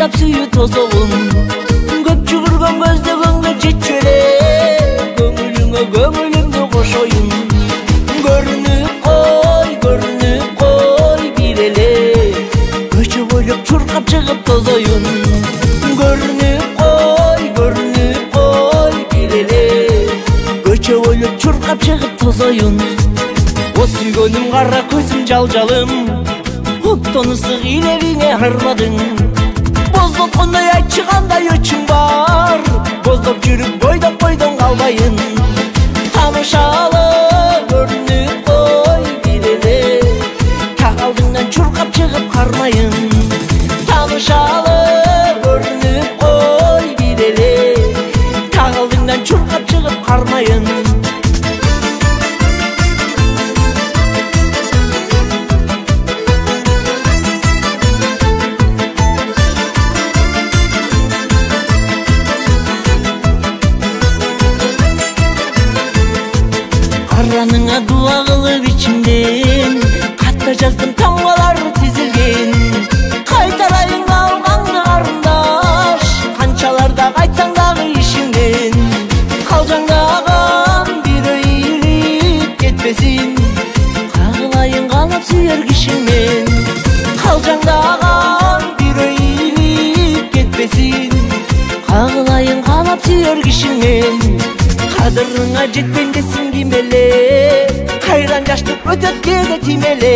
кыйнап сүйүү тосогун көп жүгүргөн көздөгөнгө жетчү эле көңүлүңө көңүлүмдү кошоюн көрүнүп кой бир эле көчө бойлоп чуркап чыгып тозоюн көрүнүп кой бир эле көчө бойлоп чуркап чыгып тозоюн о сүйгөнүм кара көзүм жалжалым оттон ысык илебиңе армадың боздоткондой айтчы кандай өчүң бар боздоп жүрүп бойдон калбайын тамышалы көрүнүп кой бир эле так алдыңдан чуркап чыгып кармайын тамышалы көрүнүп кой бир эле так алдыңдан чуркап чыгып кармайын Араныңа дуа кылып ичимден катта жаздым тамгалар тизилген кайтарайын алганды карындаш канчаларда кайтсаң дагы ишиңден калжаңдаган бирөө ийилип кетпесин кагылайын каалап сүйөр кишиңмен калжаңдаган бирөө ийилип кетпесин кагылайын каалап сүйөр кишиңмен кадырыңа жетпейм десиң ким эле кайран жаштык өтөт кээде тим эле